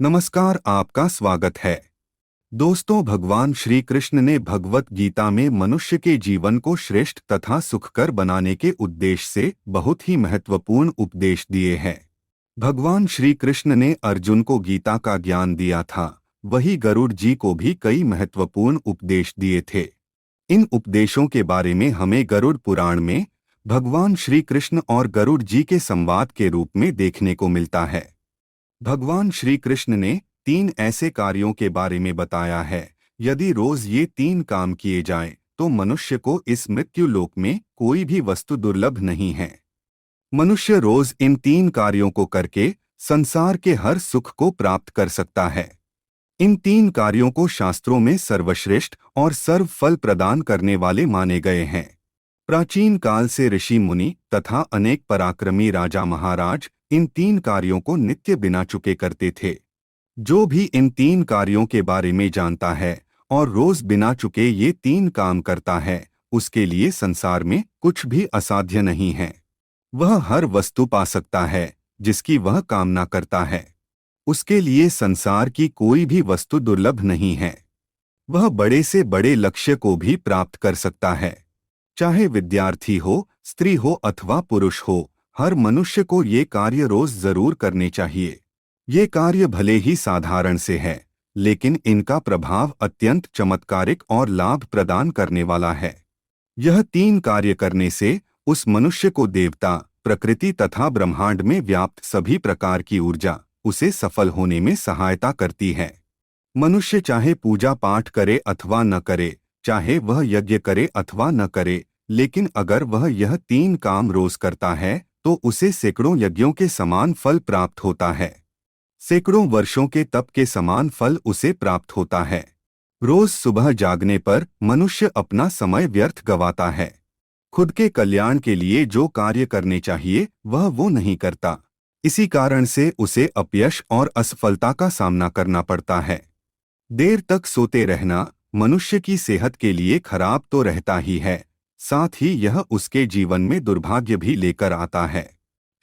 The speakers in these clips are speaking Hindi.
नमस्कार, आपका स्वागत है। दोस्तों, भगवान श्री कृष्ण ने भगवत गीता में मनुष्य के जीवन को श्रेष्ठ तथा सुखकर बनाने के उद्देश्य से बहुत ही महत्वपूर्ण उपदेश दिए हैं। भगवान श्री कृष्ण ने अर्जुन को गीता का ज्ञान दिया था, वही गरुड़ जी को भी कई महत्वपूर्ण उपदेश दिए थे। इन उपदेशों के बारे में हमें गरुड़ पुराण में भगवान श्री कृष्ण और गरुड़ जी के संवाद के रूप में देखने को मिलता है। भगवान श्री कृष्ण ने 3 ऐसे कार्यों के बारे में बताया है। यदि रोज ये 3 काम किए जाएं, तो मनुष्य को इस मृत्यु लोक में कोई भी वस्तु दुर्लभ नहीं है। मनुष्य रोज इन 3 कार्यों को करके संसार के हर सुख को प्राप्त कर सकता है। इन 3 कार्यों को शास्त्रों में सर्वश्रेष्ठ और सर्व फल प्रदान करने वाले माने गए हैं। प्राचीन काल से ऋषि मुनि तथा अनेक पराक्रमी राजा महाराज इन 3 कार्यों को नित्य बिना चुके करते थे। जो भी इन 3 कार्यों के बारे में जानता है और रोज बिना चुके ये 3 काम करता है, उसके लिए संसार में कुछ भी असाध्य नहीं है। वह हर वस्तु पा सकता है जिसकी वह कामना करता है। उसके लिए संसार की कोई भी वस्तु दुर्लभ नहीं है। वह बड़े से बड़े लक्ष्य को भी प्राप्त कर सकता है। चाहे विद्यार्थी हो, स्त्री हो अथवा पुरुष हो, हर मनुष्य को ये कार्य रोज जरूर करने चाहिए। ये कार्य भले ही साधारण से है, लेकिन इनका प्रभाव अत्यंत चमत्कारिक और लाभ प्रदान करने वाला है। यह 3 कार्य करने से उस मनुष्य को देवता, प्रकृति तथा ब्रह्मांड में व्याप्त सभी प्रकार की ऊर्जा उसे सफल होने में सहायता करती है। मनुष्य चाहे पूजा पाठ करे अथवा न करे, चाहे वह यज्ञ करे अथवा न करे, लेकिन अगर वह यह 3 काम रोज करता है तो उसे सैकड़ों यज्ञों के समान फल प्राप्त होता है। सैकड़ों वर्षों के तप के समान फल उसे प्राप्त होता है। रोज सुबह जागने पर मनुष्य अपना समय व्यर्थ गवाता है। खुद के कल्याण के लिए जो कार्य करने चाहिए वह वो नहीं करता। इसी कारण से उसे अपयश और असफलता का सामना करना पड़ता है। देर तक सोते रहना मनुष्य की सेहत के लिए खराब तो रहता ही है, साथ ही यह उसके जीवन में दुर्भाग्य भी लेकर आता है।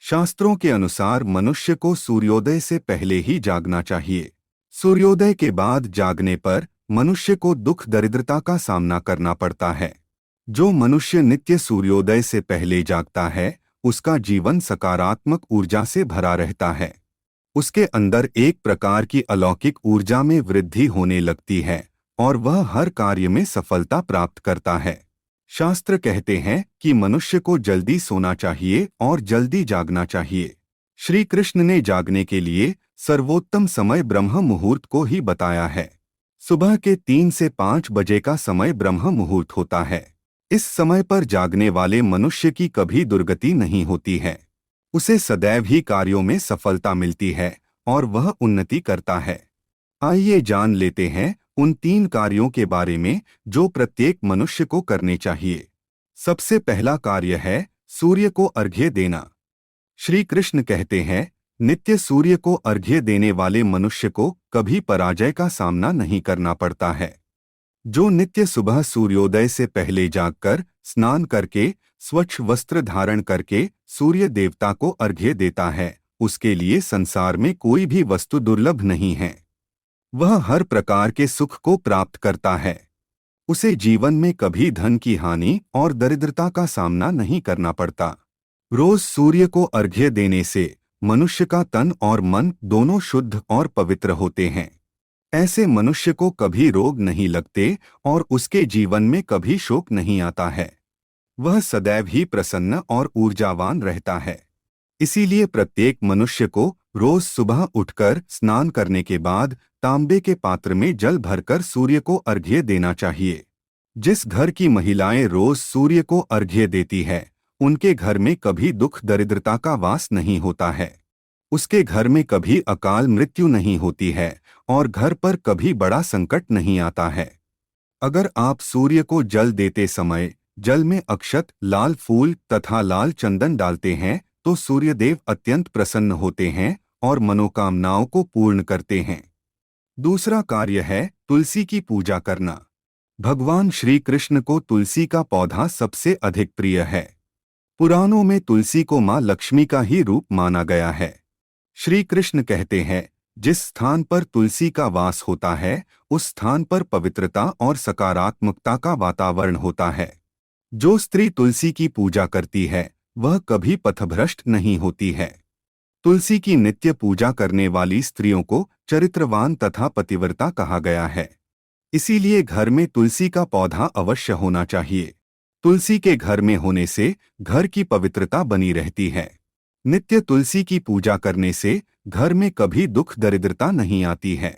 शास्त्रों के अनुसार मनुष्य को सूर्योदय से पहले ही जागना चाहिए। सूर्योदय के बाद जागने पर मनुष्य को दुख दरिद्रता का सामना करना पड़ता है। जो मनुष्य नित्य सूर्योदय से पहले जागता है, उसका जीवन सकारात्मक ऊर्जा से भरा रहता है। उसके अंदर एक प्रकार की अलौकिक ऊर्जा में वृद्धि होने लगती है और वह हर कार्य में सफलता प्राप्त करता है। शास्त्र कहते हैं कि मनुष्य को जल्दी सोना चाहिए और जल्दी जागना चाहिए। श्री कृष्ण ने जागने के लिए सर्वोत्तम समय ब्रह्म मुहूर्त को ही बताया है। सुबह के 3 से 5 बजे का समय ब्रह्म मुहूर्त होता है। इस समय पर जागने वाले मनुष्य की कभी दुर्गति नहीं होती है। उसे सदैव ही कार्यों में सफलता मिलती है और वह उन्नति करता है। आइए जान लेते हैं उन 3 कार्यों के बारे में जो प्रत्येक मनुष्य को करने चाहिए। सबसे पहला कार्य है सूर्य को अर्घ्य देना। श्री कृष्ण कहते हैं, नित्य सूर्य को अर्घ्य देने वाले मनुष्य को कभी पराजय का सामना नहीं करना पड़ता है। जो नित्य सुबह सूर्योदय से पहले जागकर स्नान करके स्वच्छ वस्त्र धारण करके सूर्य देवता को अर्घ्य देता है, उसके लिए संसार में कोई भी वस्तु दुर्लभ नहीं है। वह हर प्रकार के सुख को प्राप्त करता है। उसे जीवन में कभी धन की हानि और दरिद्रता का सामना नहीं करना पड़ता। रोज सूर्य को अर्घ्य देने से मनुष्य का तन और मन दोनों शुद्ध और पवित्र होते हैं। ऐसे मनुष्य को कभी रोग नहीं लगते और उसके जीवन में कभी शोक नहीं आता है। वह सदैव ही प्रसन्न और ऊर्जावान रहता है। इसीलिए प्रत्येक मनुष्य को रोज सुबह उठकर स्नान करने के बाद तांबे के पात्र में जल भरकर सूर्य को अर्घ्य देना चाहिए। जिस घर की महिलाएं रोज सूर्य को अर्घ्य देती है, उनके घर में कभी दुख दरिद्रता का वास नहीं होता है। उसके घर में कभी अकाल मृत्यु नहीं होती है और घर पर कभी बड़ा संकट नहीं आता है। अगर आप सूर्य को जल देते समय जल में अक्षत, लाल फूल तथा लाल चंदन डालते हैं तो सूर्यदेव अत्यंत प्रसन्न होते हैं और मनोकामनाओं को पूर्ण करते हैं। दूसरा कार्य है तुलसी की पूजा करना। भगवान श्री कृष्ण को तुलसी का पौधा सबसे अधिक प्रिय है। पुराणों में तुलसी को मां लक्ष्मी का ही रूप माना गया है। श्री कृष्ण कहते हैं, जिस स्थान पर तुलसी का वास होता है उस स्थान पर पवित्रता और सकारात्मकता का वातावरण होता है। जो स्त्री तुलसी की पूजा करती है वह कभी पथभ्रष्ट नहीं होती है। तुलसी की नित्य पूजा करने वाली स्त्रियों को चरित्रवान तथा पतिव्रता कहा गया है। इसीलिए घर में तुलसी का पौधा अवश्य होना चाहिए। तुलसी के घर में होने से घर की पवित्रता बनी रहती है। नित्य तुलसी की पूजा करने से घर में कभी दुख दरिद्रता नहीं आती है।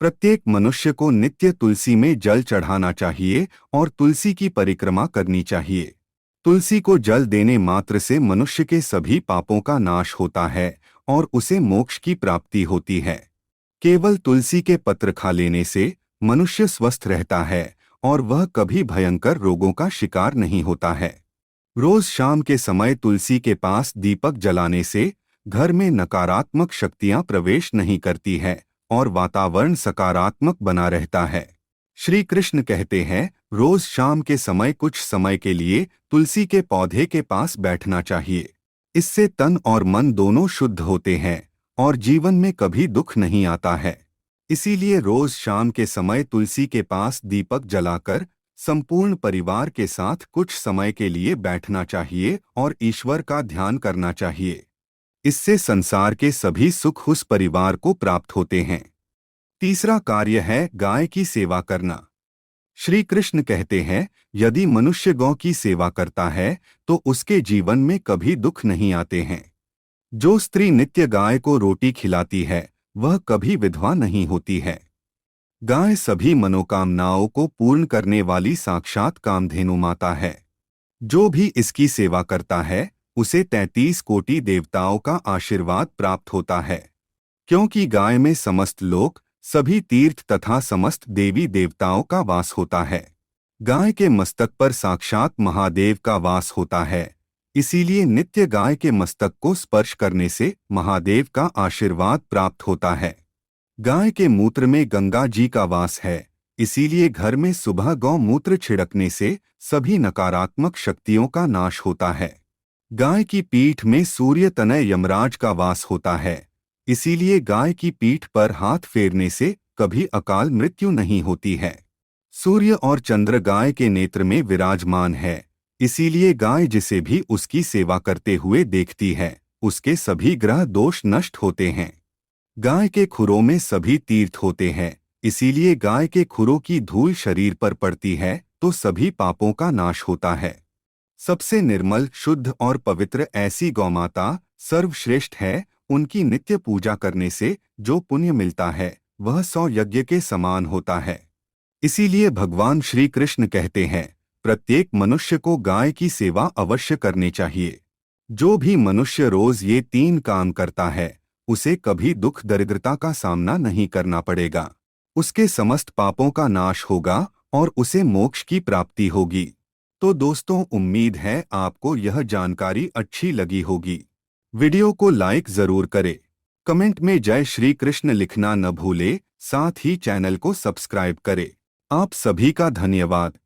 प्रत्येक मनुष्य को नित्य तुलसी में जल चढ़ाना चाहिए और तुलसी की परिक्रमा करनी चाहिए। तुलसी को जल देने मात्र से मनुष्य के सभी पापों का नाश होता है और उसे मोक्ष की प्राप्ति होती है। केवल तुलसी के पत्र खा लेने से मनुष्य स्वस्थ रहता है और वह कभी भयंकर रोगों का शिकार नहीं होता है। रोज शाम के समय तुलसी के पास दीपक जलाने से घर में नकारात्मक शक्तियां प्रवेश नहीं करती है और वातावरण सकारात्मक बना रहता है। श्री कृष्ण कहते हैं, रोज शाम के समय कुछ समय के लिए तुलसी के पौधे के पास बैठना चाहिए। इससे तन और मन दोनों शुद्ध होते हैं और जीवन में कभी दुख नहीं आता है। इसीलिए रोज शाम के समय तुलसी के पास दीपक जलाकर संपूर्ण परिवार के साथ कुछ समय के लिए बैठना चाहिए और ईश्वर का ध्यान करना चाहिए। इससे संसार के सभी सुख उस परिवार को प्राप्त होते हैं। तीसरा कार्य है गाय की सेवा करना। श्री कृष्ण कहते हैं, यदि मनुष्य गौ की सेवा करता है तो उसके जीवन में कभी दुख नहीं आते हैं। जो स्त्री नित्य गाय को रोटी खिलाती है वह कभी विधवा नहीं होती है। गाय सभी मनोकामनाओं को पूर्ण करने वाली साक्षात कामधेनु माता है। जो भी इसकी सेवा करता है उसे 33 कोटि देवताओं का आशीर्वाद प्राप्त होता है। क्योंकि गाय में समस्त लोक, सभी तीर्थ तथा समस्त देवी देवताओं का वास होता है। गाय के मस्तक पर साक्षात महादेव का वास होता है। इसीलिए नित्य गाय के मस्तक को स्पर्श करने से महादेव का आशीर्वाद प्राप्त होता है। गाय के मूत्र में गंगा जी का वास है। इसीलिए घर में सुबह गौमूत्र छिड़कने से सभी नकारात्मक शक्तियों का नाश होता है। गाय की पीठ में सूर्य तनय यमराज का वास होता है। इसीलिए गाय की पीठ पर हाथ फेरने से कभी अकाल मृत्यु नहीं होती है। सूर्य और चंद्र गाय के नेत्र में विराजमान है। इसीलिए गाय जिसे भी उसकी सेवा करते हुए देखती है उसके सभी ग्रह दोष नष्ट होते हैं। गाय के खुरों में सभी तीर्थ होते हैं। इसीलिए गाय के खुरों की धूल शरीर पर पड़ती है तो सभी पापों का नाश होता है। सबसे निर्मल, शुद्ध और पवित्र ऐसी गौमाता सर्वश्रेष्ठ है। उनकी नित्य पूजा करने से जो पुण्य मिलता है वह 100 यज्ञ के समान होता है। इसीलिए भगवान श्री कृष्ण कहते हैं, प्रत्येक मनुष्य को गाय की सेवा अवश्य करनी चाहिए। जो भी मनुष्य रोज ये 3 काम करता है उसे कभी दुख दरिद्रता का सामना नहीं करना पड़ेगा। उसके समस्त पापों का नाश होगा और उसे मोक्ष की प्राप्ति होगी। तो दोस्तों, उम्मीद है आपको यह जानकारी अच्छी लगी होगी। वीडियो को लाइक जरूर करें। कमेंट में जय श्री कृष्ण लिखना न भूले। साथ ही चैनल को सब्सक्राइब करें। आप सभी का धन्यवाद।